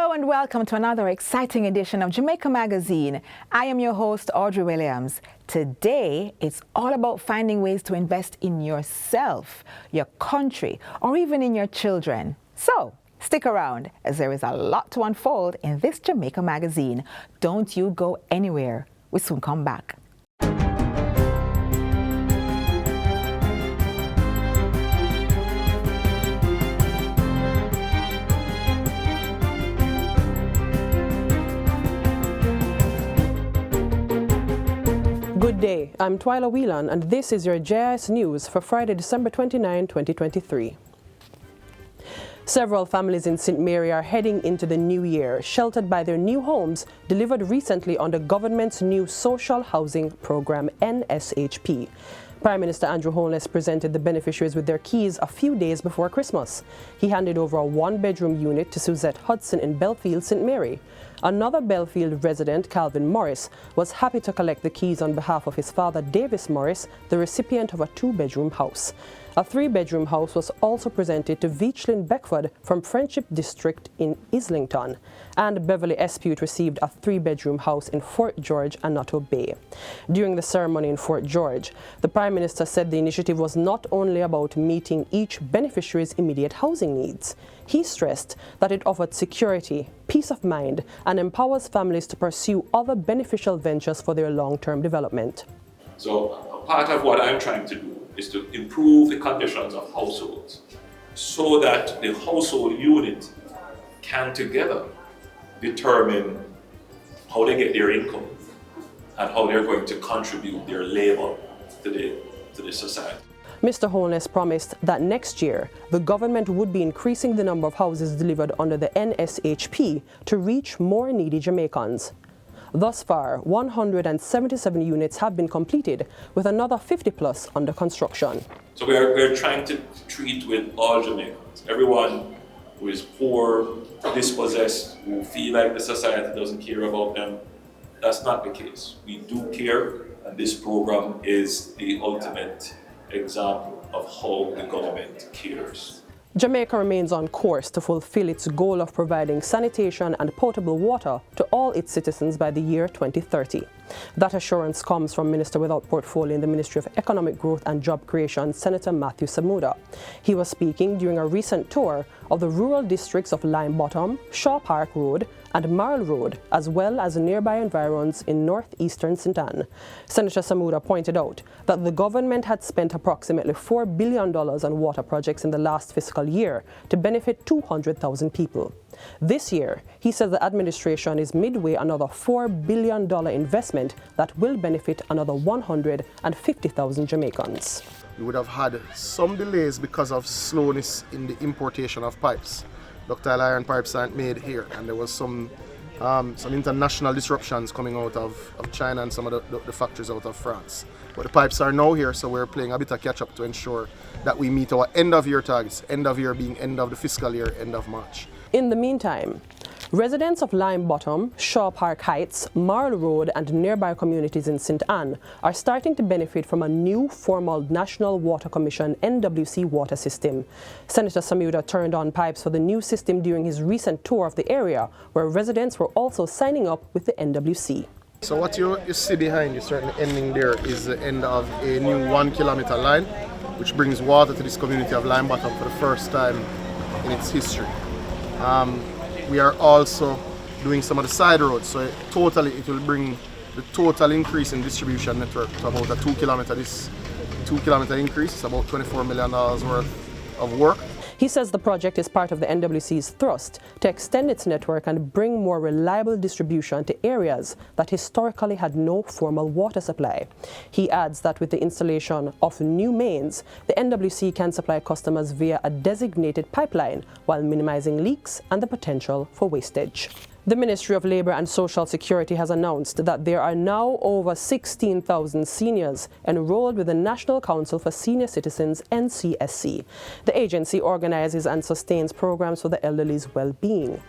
Hello and welcome to another exciting edition of Jamaica Magazine. I am your host, Audrey Williams. Today, it's all about finding ways to invest in yourself, your country, or even in your children. So, stick around as there is a lot to unfold in this Jamaica Magazine. Don't you go anywhere. We'll soon come back. Good day, I'm Twyla Whelan and this is your JIS News for Friday, December 29, 2023. Several families in St. Mary are heading into the new year, sheltered by their new homes delivered recently on the government's new social housing program, NSHP. Prime Minister Andrew Holness presented the beneficiaries with their keys a few days before Christmas. He handed over a one-bedroom unit to Suzette Hudson in Belfield, St. Mary. Another Belfield resident, Calvin Morris, was happy to collect the keys on behalf of his father, Davis Morris, the recipient of a two-bedroom house. A three-bedroom house was also presented to Veechlin Beckford from Friendship District in Islington, and Beverly Espute received a three-bedroom house in Fort George and Nato Bay. During the ceremony in Fort George, the Prime Minister said the initiative was not only about meeting each beneficiary's immediate housing needs. He stressed that it offered security, peace of mind, and empowers families to pursue other beneficial ventures for their long-term development. So part of what I'm trying to do is to improve the conditions of households so that the household unit can together determine how they get their income and how they're going to contribute their labor to the society. Mr. Holness promised that next year, the government would be increasing the number of houses delivered under the NSHP to reach more needy Jamaicans. Thus far, 177 units have been completed, with another 50 plus under construction. So we're trying to treat with all Jamaicans, everyone who is poor, dispossessed, who feel like the society doesn't care about them. That's not the case. We do care, and this program is the ultimate example of how the government cares. Jamaica remains on course to fulfill its goal of providing sanitation and potable water to all its citizens by the year 2030. That assurance comes from Minister without portfolio in the Ministry of Economic Growth and Job Creation, Senator Matthew Samuda. He was speaking during a recent tour of the rural districts of Lime Bottom, Shaw Park Road, and Marl Road, as well as nearby environs in northeastern St. Ann. Senator Samuda pointed out that the government had spent approximately $4 billion on water projects in the last fiscal year to benefit 200,000 people. This year, he said the administration is midway another $4 billion investment that will benefit another 150,000 Jamaicans. We would have had some delays because of slowness in the importation of pipes. Ductile iron pipes aren't made here, and there was some international disruptions coming out of China and some of the factories out of France. But the pipes are now here, so we're playing a bit of catch-up to ensure that we meet our end-of-year targets, end of year being end of the fiscal year, end of March. In the meantime, residents of Lime Bottom, Shaw Park Heights, Marl Road and nearby communities in St. Ann are starting to benefit from a new formal National Water Commission NWC water system. Senator Samuda turned on pipes for the new system during his recent tour of the area, where residents were also signing up with the NWC. So what you see behind you, certainly ending there, is the end of a new 1 kilometer line, which brings water to this community of Lime Bottom for the first time in its history. We are also doing some of the side roads, so it will bring the total increase in distribution network to about a 2 kilometer. This 2 kilometer increase is about $24 million worth of work. He says the project is part of the NWC's thrust to extend its network and bring more reliable distribution to areas that historically had no formal water supply. He adds that with the installation of new mains, the NWC can supply customers via a designated pipeline while minimizing leaks and the potential for wastage. The Ministry of Labour and Social Security has announced that there are now over 16,000 seniors enrolled with the National Council for Senior Citizens, NCSC. The agency organizes and sustains programs for the elderly's well-being.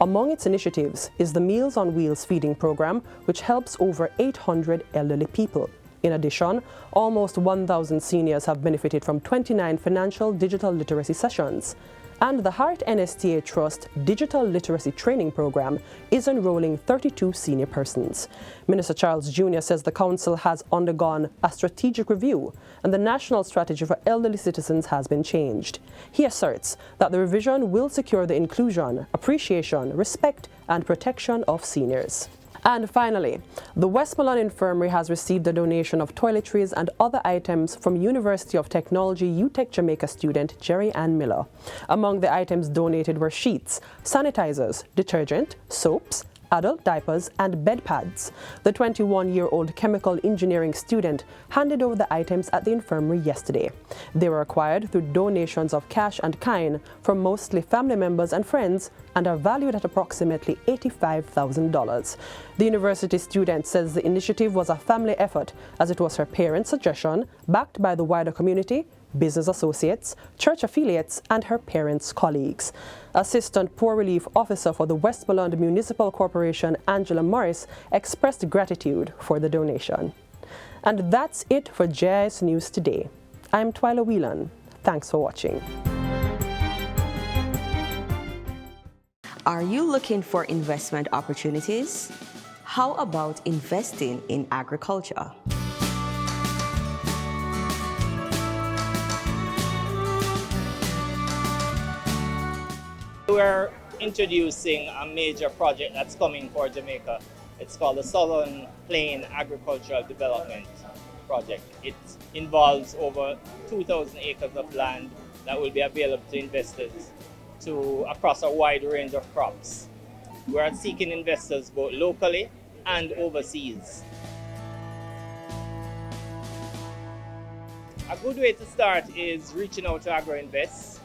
Among its initiatives is the Meals on Wheels feeding program, which helps over 800 elderly people. In addition, almost 1,000 seniors have benefited from 29 financial digital literacy sessions. And the Heart NSTA Trust Digital Literacy Training Program is enrolling 32 senior persons. Minister Charles Jr. says the council has undergone a strategic review and the national strategy for elderly citizens has been changed. He asserts that the revision will secure the inclusion, appreciation, respect, and protection of seniors. And finally, the Westmoreland Infirmary has received a donation of toiletries and other items from University of Technology UTech Jamaica student Jerry Ann Miller. Among the items donated were sheets, sanitizers, detergent, soaps, adult diapers, and bed pads. The 21-year-old chemical engineering student handed over the items at the infirmary yesterday. They were acquired through donations of cash and kind from mostly family members and friends and are valued at approximately $85,000. The university student says the initiative was a family effort as it was her parents' suggestion, backed by the wider community, business associates, church affiliates, and her parents' colleagues. Assistant Poor Relief Officer for the Westmoreland Municipal Corporation, Angela Morris, expressed gratitude for the donation. And that's it for JIS News Today. I'm Twyla Whelan. Thanks for watching. Are you looking for investment opportunities? How about investing in agriculture? We're introducing a major project that's coming for Jamaica. It's called the Southern Plain Agricultural Development Project. It involves over 2,000 acres of land that will be available to investors across a wide range of crops. We're seeking investors both locally and overseas. A good way to start is reaching out to Agro Invests.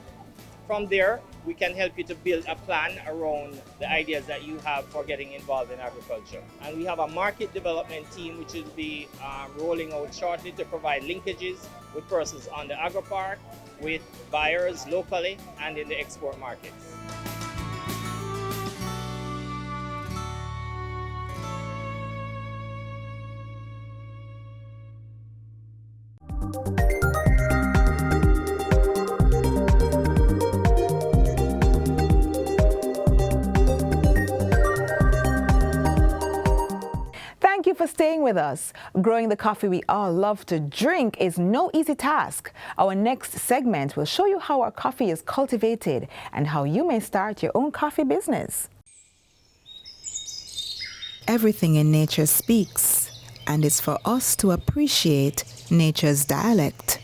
From there, we can help you to build a plan around the ideas that you have for getting involved in agriculture. And we have a market development team which will be rolling out shortly to provide linkages with persons on the agro park, with buyers locally and in the export markets. Thank you for staying with us. Growing the coffee we all love to drink is no easy task. Our next segment will show you how our coffee is cultivated and how you may start your own coffee business. Everything in nature speaks, and it's for us to appreciate nature's dialect.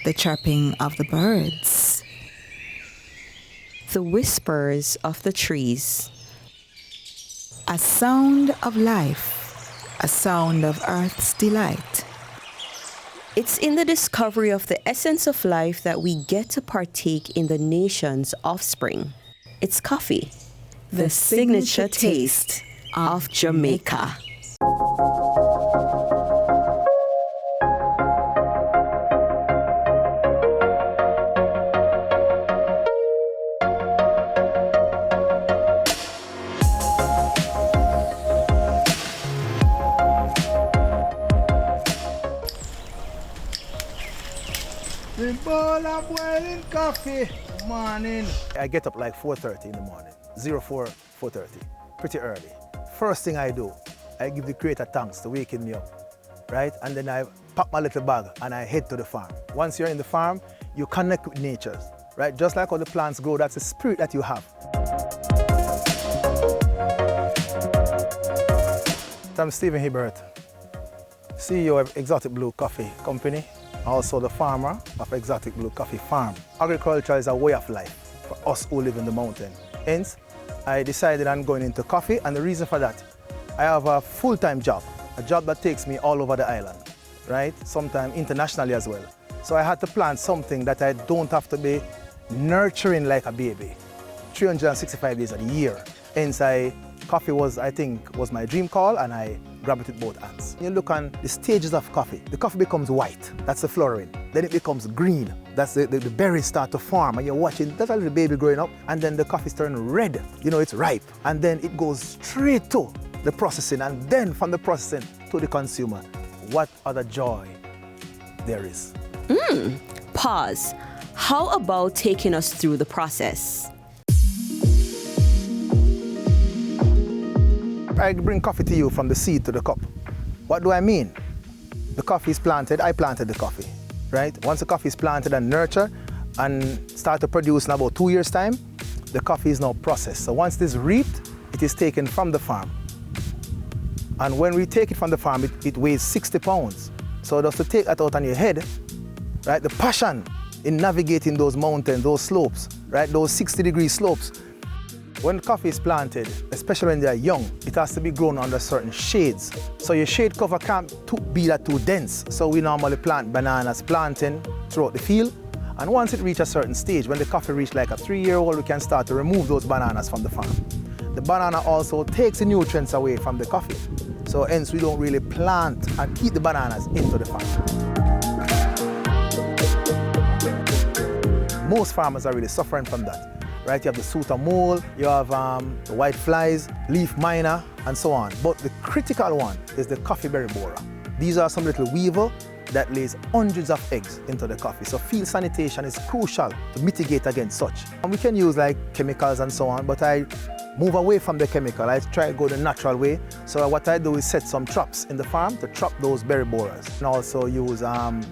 The chirping of the birds, The whispers of the trees, a sound of life, a sound of earth's delight. It's in the discovery of the essence of life that we get to partake in the nation's offspring. It's coffee, the signature taste of Jamaica. The bowl of boiling coffee, morning. I get up like 4:30 in the morning, 4:30, pretty early. First thing I do, I give the Creator thanks for waking me up, right? And then I pack my little bag and I head to the farm. Once you're in the farm, you connect with nature, right? Just like how the plants grow, that's the spirit that you have. I'm Stephen Hibbert, CEO of Exotic Blue Coffee Company, also the farmer of Exotic Blue Coffee Farm. Agriculture is a way of life for us who live in the mountain. Hence, I decided on going into coffee, and the reason for that, I have a full-time job, a job that takes me all over the island, right? Sometimes internationally as well. So I had to plan something that I don't have to be nurturing like a baby, 365 days a year. Hence, coffee was, I think, was my dream call, and I grabbed it with both hands. You look on the stages of coffee. The coffee becomes white, that's the flowering. Then it becomes green, that's the berries start to form, and you're watching, that's a little baby growing up, and then the coffee's turning red, you know, it's ripe. And then it goes straight to the processing, and then from the processing to the consumer. What other joy there is. Pause. How about taking us through the process? I bring coffee to you from the seed to the cup. What do I mean? The coffee is planted, I planted the coffee, right? Once the coffee is planted and nurtured and start to produce in about 2 years' time, the coffee is now processed. So once it is reaped, it is taken from the farm. And when we take it from the farm, it weighs 60 pounds. So just to take that out on your head, right? The passion in navigating those mountains, those slopes, right? Those 60-degree slopes. When coffee is planted, especially when they are young, it has to be grown under certain shades. So your shade cover can't be that too dense. So we normally plant bananas planting throughout the field. And once it reaches a certain stage, when the coffee reaches like a 3-year-old, we can start to remove those bananas from the farm. The banana also takes the nutrients away from the coffee. So hence we don't really plant and keep the bananas into the farm. Most farmers are really suffering from that. Right, you have the sooter mole, you have the white flies, leaf miner, and so on. But the critical one is the coffee berry borer. These are some little weevil that lays hundreds of eggs into the coffee. So field sanitation is crucial to mitigate against such. And we can use like chemicals and so on, but I move away from the chemical. I try to go the natural way. So what I do is set some traps in the farm to trap those berry borers. And also use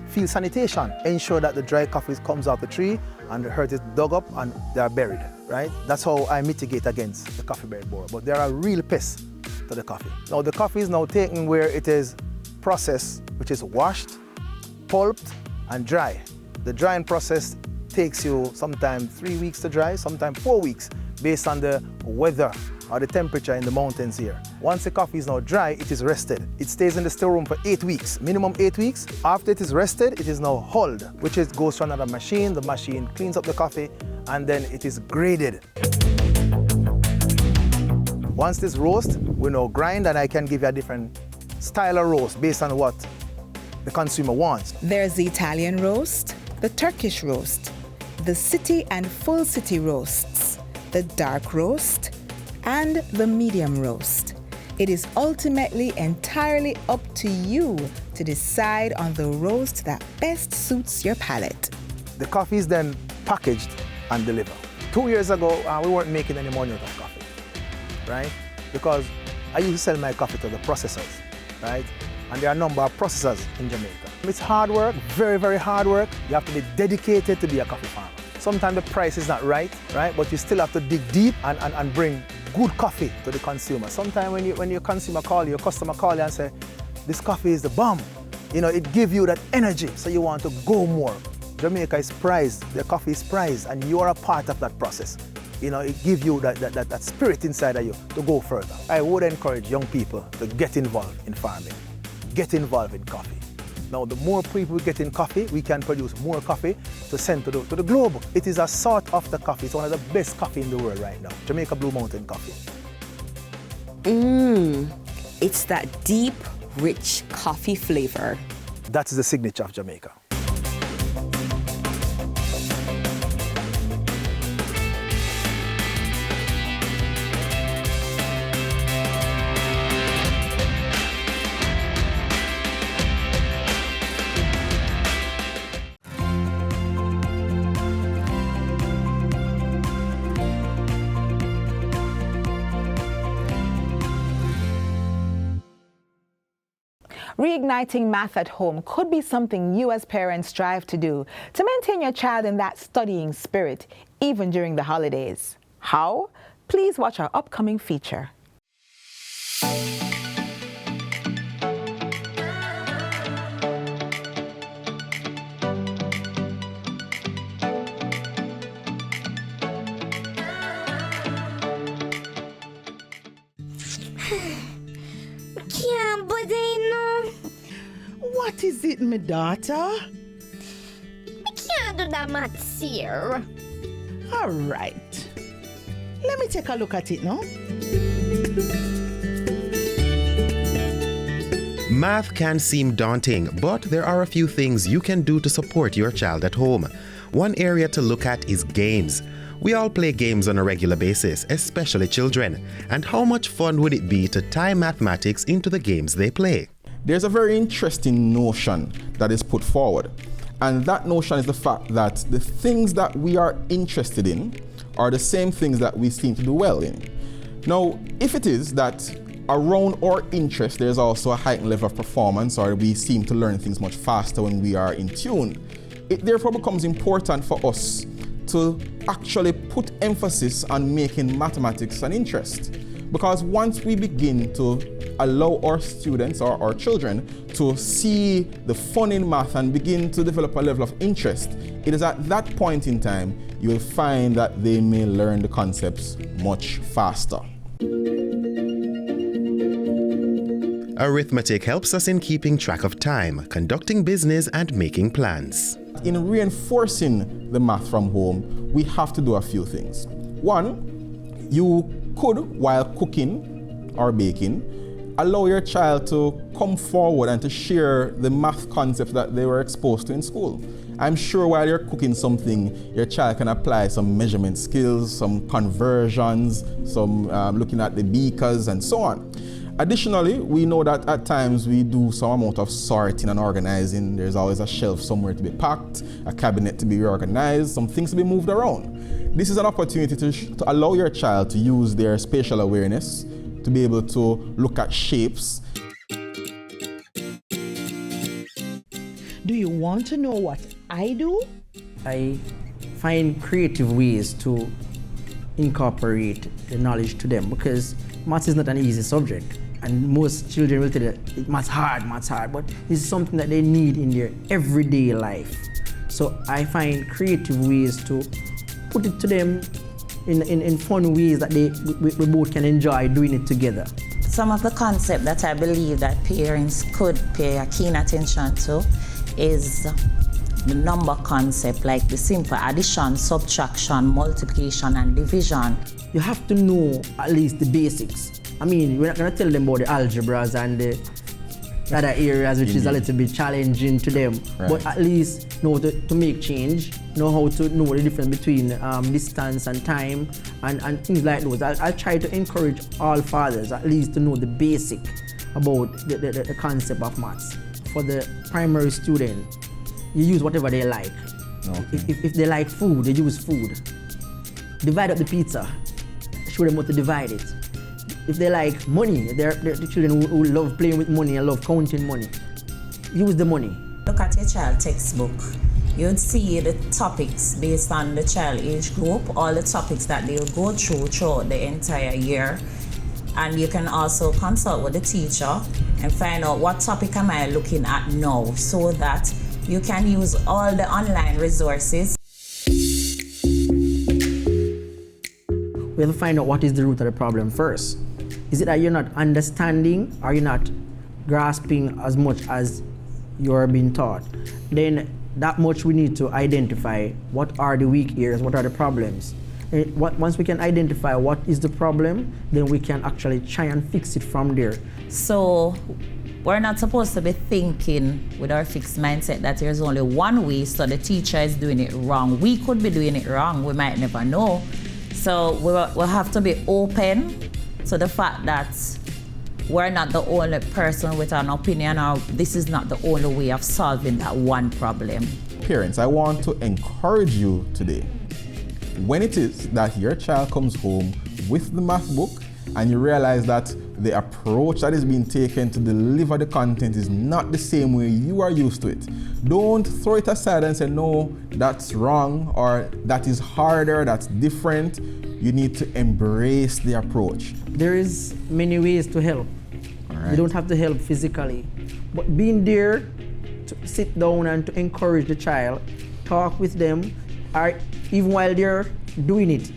field sanitation, ensure that the dry coffee comes off the tree and the earth is dug up and they are buried, right? That's how I mitigate against the coffee berry borer. But there are real pests to the coffee. Now the coffee is now taken where it is processed, which is washed, pulped, and dry. The drying process takes you sometimes 3 weeks to dry, sometimes 4 weeks, based on the weather or the temperature in the mountains here. Once the coffee is now dry, it is rested. It stays in the storeroom for 8 weeks, minimum 8 weeks. After it is rested, it is now hulled, which is goes to another machine. The machine cleans up the coffee, and then it is graded. Once this roast, we now grind, and I can give you a different style of roast based on what the consumer wants. There's the Italian roast, the Turkish roast, the city and full city roasts, the dark roast, and the medium roast. It is ultimately entirely up to you to decide on the roast that best suits your palate. The coffee is then packaged and delivered. 2 years ago, we weren't making any money out of coffee, right? Because I used to sell my coffee to the processors, right? And there are a number of processors in Jamaica. It's hard work, very, very hard work. You have to be dedicated to be a coffee farmer. Sometimes the price is not right? But you still have to dig deep and bring good coffee to the consumer. Sometimes when your consumer call you, your customer call you and say, this coffee is the bomb, it gives you that energy, so you want to go more. Jamaica is prized, the coffee is prized, and you are a part of that process. It gives you that spirit inside of you to go further. I would encourage young people to get involved in farming, get involved in coffee. Now, the more people get in coffee, we can produce more coffee to send to the globe. It is a sought after coffee. It's one of the best coffee in the world right now. Jamaica Blue Mountain coffee. It's that deep, rich coffee flavor. That's the signature of Jamaica. Reigniting math at home could be something you as parents strive to do to maintain your child in that studying spirit, even during the holidays. How? Please watch our upcoming feature. What is it, my daughter? I can't do that maths here. All right. Let me take a look at it now. Math can seem daunting, but there are a few things you can do to support your child at home. One area to look at is games. We all play games on a regular basis, especially children. And how much fun would it be to tie mathematics into the games they play? There's a very interesting notion that is put forward, And that notion is the fact that the things that we are interested in are the same things that we seem to do well in. Now, if it is that around our interest there's also a heightened level of performance, or we seem to learn things much faster when we are in tune, it therefore becomes important for us to actually put emphasis on making mathematics an interest. Because once we begin to allow our students or our children to see the fun in math and begin to develop a level of interest, it is at that point in time you will find that they may learn the concepts much faster. Arithmetic helps us in keeping track of time, conducting business, and making plans. In reinforcing the math from home, we have to do a few things. One, you could, while cooking or baking, allow your child to come forward and to share the math concepts that they were exposed to in school. I'm sure while you're cooking something, your child can apply some measurement skills, some conversions, some looking at the beakers and so on. Additionally, we know that at times we do some amount of sorting and organizing. There's always a shelf somewhere to be packed, a cabinet to be reorganized, some things to be moved around. This is an opportunity to allow your child to use their spatial awareness, to be able to look at shapes. Do you want to know what I do? I find creative ways to incorporate the knowledge to them, because maths is not an easy subject. And most children will tell you, maths hard, but it's something that they need in their everyday life. So I find creative ways to put it to them in fun ways that we both can enjoy doing it together. Some of the concepts that I believe that parents could pay a keen attention to is the number concept, like the simple addition, subtraction, multiplication, and division. You have to know at least the basics. I mean, we're not going to tell them about the algebras and the other areas which is a little bit challenging to them, right. But at least know to make change, know how to know the difference between distance and time and things like those. I'll try to encourage all fathers at least to know the basic about the concept of maths. For the primary student, you use whatever they like. Okay. If they like food, they use food. Divide up the pizza, show them how to divide it. If they like money, they're the children who love playing with money and love counting money, use the money. Look at your child textbook. You'd see the topics based on the child age group, all the topics that they'll go through throughout the entire year. And you can also consult with the teacher and find out what topic am I looking at now, so that you can use all the online resources. We have to find out what is the root of the problem first. Is it that you're not understanding, or you're not grasping as much as you're being taught? Then that much we need to identify what are the weak areas, what are the problems. Once we can identify what is the problem, then we can actually try and fix it from there. So we're not supposed to be thinking with our fixed mindset that there's only one way, so the teacher is doing it wrong. We could be doing it wrong, we might never know. So we'll have to be open to the fact that we're not the only person with an opinion, or this is not the only way of solving that one problem. Parents, I want to encourage you today. When it is that your child comes home with the math book and you realize that the approach that is being taken to deliver the content is not the same way you are used to it, don't throw it aside and say, no, that's wrong, or that is harder, that's different. You need to embrace the approach. There is many ways to help. Right. You don't have to help physically, but being there to sit down and to encourage the child, talk with them, or even while they're doing it,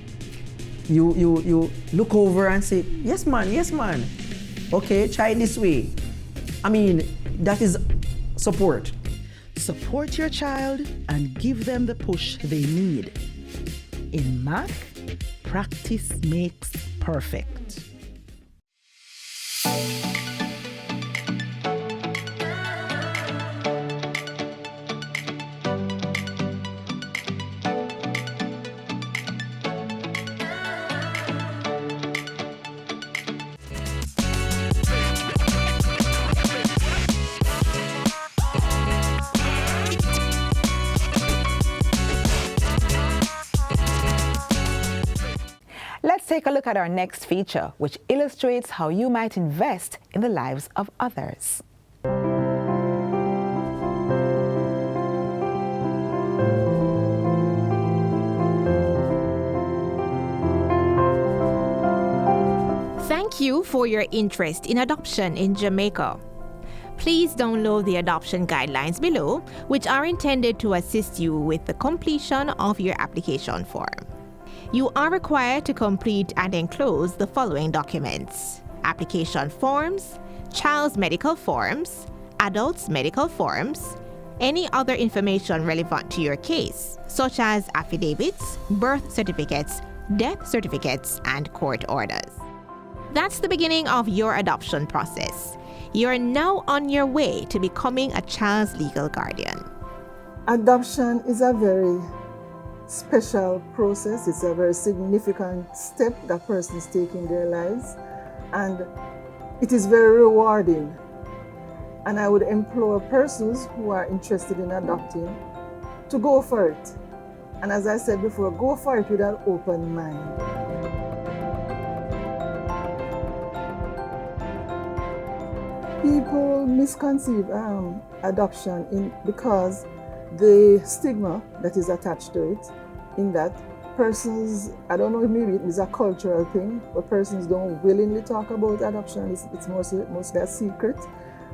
you look over and say, yes man, okay, try it this way. I mean, that is support. Support your child and give them the push they need. In math, practice makes perfect. take a look at our next feature, which illustrates how you might invest in the lives of others. Thank you for your interest in adoption in Jamaica. Please download the adoption guidelines below, which are intended to assist you with the completion of your application form. You are required to complete and enclose the following documents: application forms, child's medical forms, adult's medical forms, any other information relevant to your case, such as affidavits, birth certificates, death certificates, and court orders. That's the beginning of your adoption process. You're now on your way to becoming a child's legal guardian. Adoption is a very special process. It's a very significant step that persons take in their lives, and it is very rewarding. And I would implore persons who are interested in adopting to go for it. And as I said before, go for it with an open mind. People misconceive adoption because the stigma that is attached to it, in that persons, I don't know, maybe it is a cultural thing, but persons don't willingly talk about adoption. It's mostly a secret,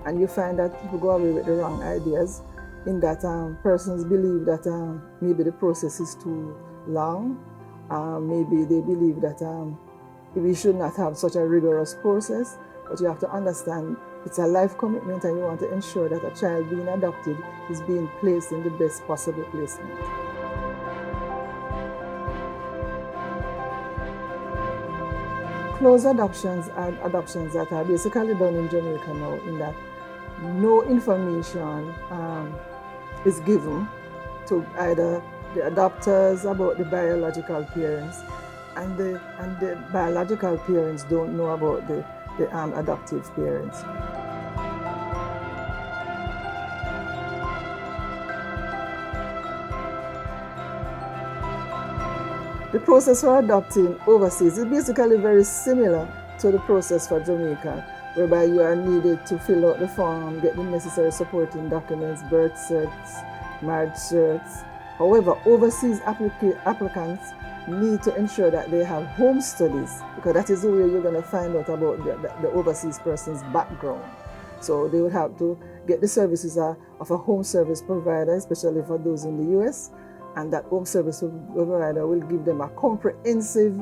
and you find that people go away with the wrong ideas, in that persons believe that maybe the process is too long, maybe they believe that we should not have such a rigorous process, but you have to understand it's a life commitment, and you want to ensure that a child being adopted is being placed in the best possible placement. Closed adoptions are adoptions that are basically done in Jamaica now, in that no information is given to either the adopters about the biological parents, and the biological parents don't know about the adoptive parents. The process for adopting overseas is basically very similar to the process for Jamaica, whereby you are needed to fill out the form, get the necessary supporting documents, birth certs, marriage certs. However, overseas applicants need to ensure that they have home studies, because that is the way you're going to find out about the overseas person's background. So they would have to get the services of a home service provider, especially for those in the US, and that home service provider will give them a comprehensive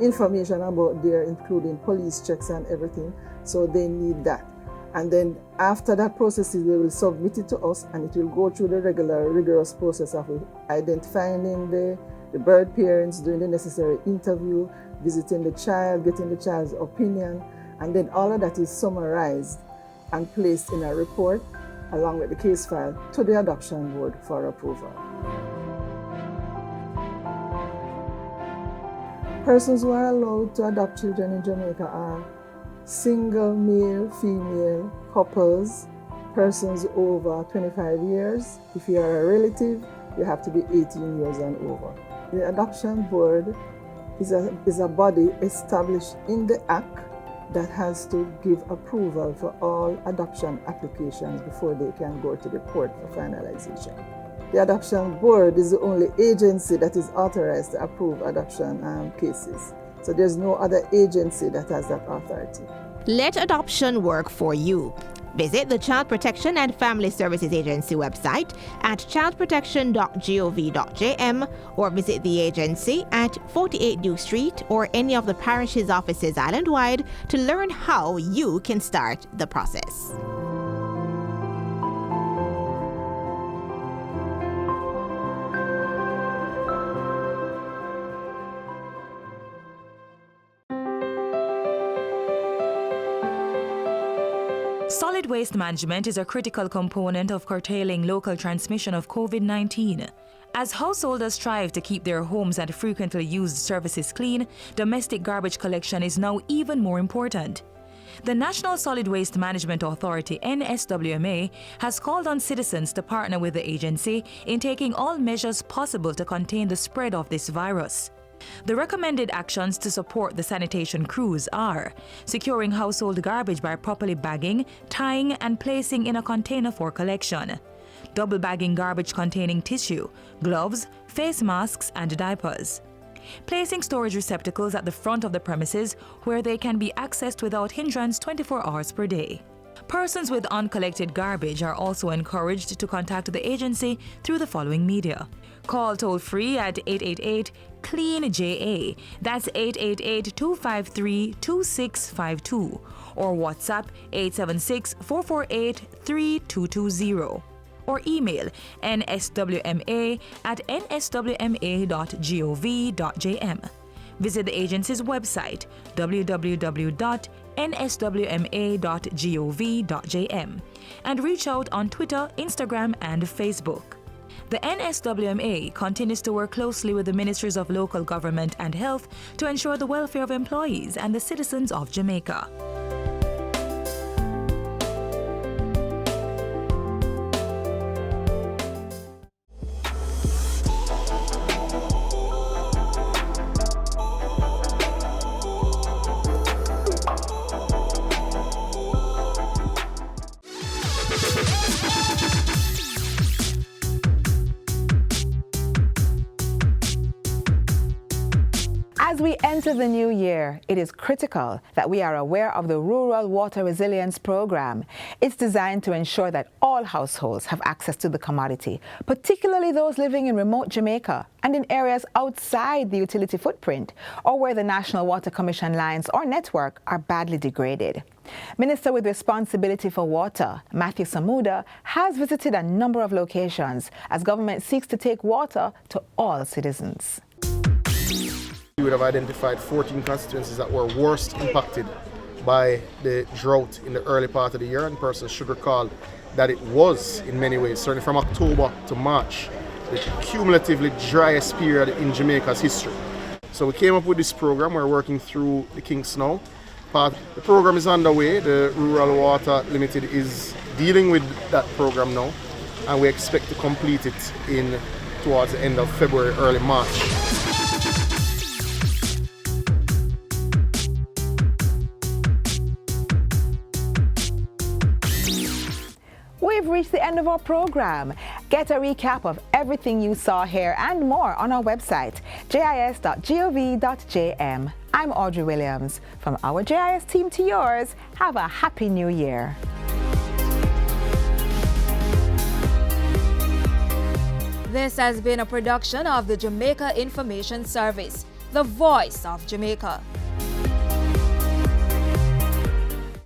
information about their, including police checks and everything. So they need that. And then after that process, they will submit it to us, and it will go through the regular rigorous process of identifying the birth parents, doing the necessary interview, visiting the child, getting the child's opinion, and then all of that is summarized and placed in a report along with the case file to the adoption board for approval. Persons who are allowed to adopt children in Jamaica are single male, female, couples, persons over 25 years. If you are a relative, you have to be 18 years and over. The adoption board is a body established in the Act that has to give approval for all adoption applications before they can go to the court for finalization. The adoption board is the only agency that is authorized to approve adoption cases. So there's no other agency that has that authority. Let adoption work for you. Visit the Child Protection and Family Services Agency website at childprotection.gov.jm, or visit the agency at 48 Duke Street or any of the parish's offices island-wide to learn how you can start the process. Solid waste management is a critical component of curtailing local transmission of COVID-19. As householders strive to keep their homes and frequently used surfaces clean, domestic garbage collection is now even more important. The National Solid Waste Management Authority, NSWMA, has called on citizens to partner with the agency in taking all measures possible to contain the spread of this virus. The recommended actions to support the sanitation crews are securing household garbage by properly bagging, tying, and placing in a container for collection, double bagging garbage containing tissue, gloves, face masks, and diapers, placing storage receptacles at the front of the premises where they can be accessed without hindrance 24 hours per day. Persons with uncollected garbage are also encouraged to contact the agency through the following media. Call toll-free at 888-CLEAN-JA, that's 888-253-2652, or WhatsApp 876-448-3220, or email nswma@nswma.gov.jm. Visit the agency's website, www.nswma.gov.jm, and reach out on Twitter, Instagram, and Facebook. The NSWMA continues to work closely with the Ministries of Local Government and Health to ensure the welfare of employees and the citizens of Jamaica. As we enter the new year, it is critical that we are aware of the Rural Water Resilience Program. It's designed to ensure that all households have access to the commodity, particularly those living in remote Jamaica and in areas outside the utility footprint or where the National Water Commission lines or network are badly degraded. Minister with responsibility for water, Matthew Samuda, has visited a number of locations as government seeks to take water to all citizens. We would have identified 14 constituencies that were worst impacted by the drought in the early part of the year, and persons should recall that it was, in many ways, certainly from October to March, the cumulatively driest period in Jamaica's history. So we came up with this program. We're working through the kinks now. The program is underway. The Rural Water Limited is dealing with that program now, and we expect to complete it towards the end of February, early March. We've reached the end of our program. Get a recap of everything you saw here and more on our website, jis.gov.jm. I'm Audrey Williams. From our JIS team to yours, have a happy new year. This has been a production of the Jamaica Information Service, the voice of Jamaica.